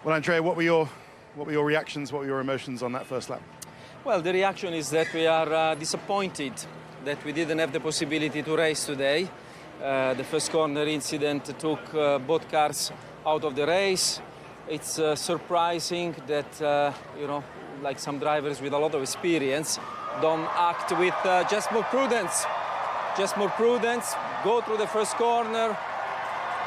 Well, Andrea, what were your reactions, what were your emotions on that first lap? Well, the reaction is that we are disappointed that we didn't have the possibility to race today. The first corner incident took both cars out of the race. It's surprising that, like some drivers with a lot of experience don't act with just more prudence. Just more prudence, go through the first corner,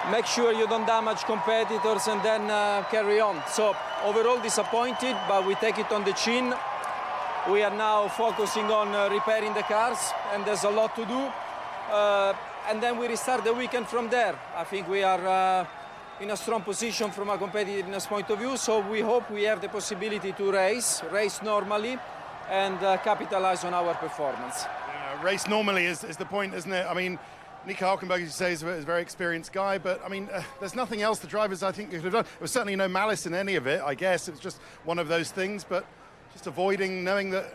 make sure you don't damage competitors and then carry on. So overall disappointed, but we take it on the chin. We are now focusing on repairing the cars, and there's a lot to do. And then we restart the weekend from there. I think we are in a strong position from a competitiveness point of view, so we hope we have the possibility to race normally, and capitalize on our performance. Yeah, race normally is the point, isn't it? I mean, Nico Hulkenberg, as you say, is a very experienced guy, but I mean, there's nothing else the drivers, I think, could have done. There was certainly no malice in any of it, I guess. It was just one of those things, but just avoiding, knowing that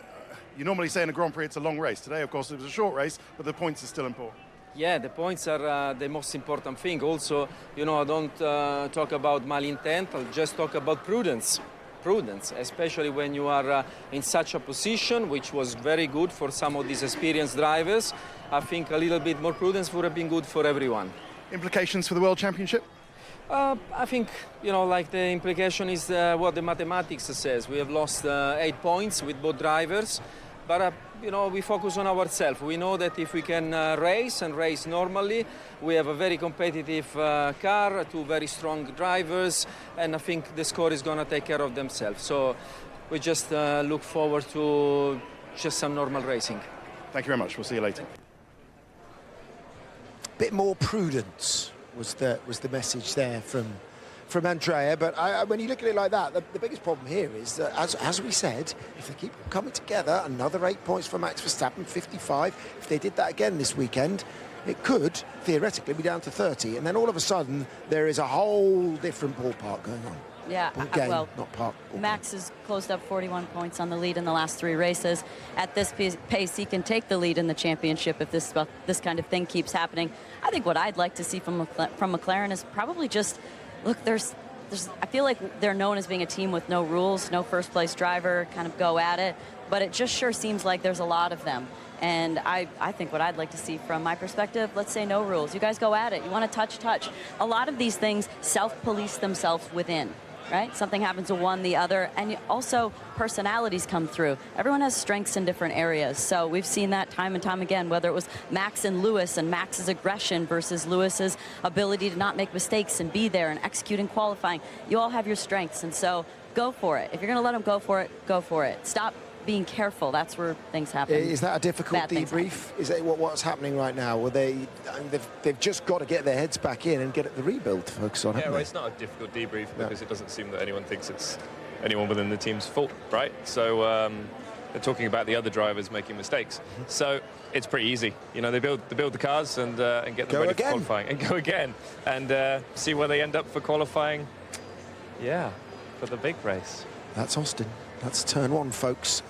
you normally say in a Grand Prix it's a long race. Today, of course, it was a short race, but the points are still important. Yeah, the points are the most important thing. Also, I don't talk about malintent, I'll just talk about prudence. Prudence, especially when you are in such a position, which was very good for some of these experienced drivers. I think a little bit more prudence would have been good for everyone. Implications for the World Championship? I think, like the implication is what the mathematics says. We have lost 8 points with both drivers, but we focus on ourselves. We know that if we can race and race normally, we have a very competitive car, 2 very strong drivers, and I think the score is going to take care of themselves. So we just look forward to just some normal racing. Thank you very much. We'll see you later. Bit more prudence was the message there from Andrea, but when you look at it like that, the biggest problem here is that, as we said, if they keep coming together, another 8 points for Max Verstappen, 55. If they did that again this weekend, it could theoretically be down to 30, and then all of a sudden there is a whole different ballpark going on. Yeah, game, well, not park. Max has closed up 41 points on the lead in the last 3 races. At this pace, he can take the lead in the championship if this kind of thing keeps happening. I think what I'd like to see from McLaren is probably just, look, I feel like they're known as being a team with no rules, no first-place driver, kind of go at it, but it just sure seems like there's a lot of them. And I think what I'd like to see from my perspective, let's say no rules. You guys go at it. You want to touch. A lot of these things self-police themselves within. Right? Something happens to one, the other, and also personalities come through. Everyone has strengths in different areas, so we've seen that time and time again, whether it was Max and Lewis and Max's aggression versus Lewis's ability to not make mistakes and be there and execute in qualifying. You all have your strengths, and so go for it. If you're going to let them go for it, go for it. Stop being careful. That's where things happen. Is that a difficult debrief? Is that what's happening right now? Well, they've just got to get their heads back in and get the rebuild to focus on. Yeah, well, it's not a difficult debrief because it doesn't seem that anyone thinks it's anyone within the team's fault, right? So they're talking about the other drivers making mistakes. So it's pretty easy. They build the cars and get them ready for qualifying and go again and see where they end up for qualifying. Yeah, for the big race. That's Austin. That's turn 1, folks.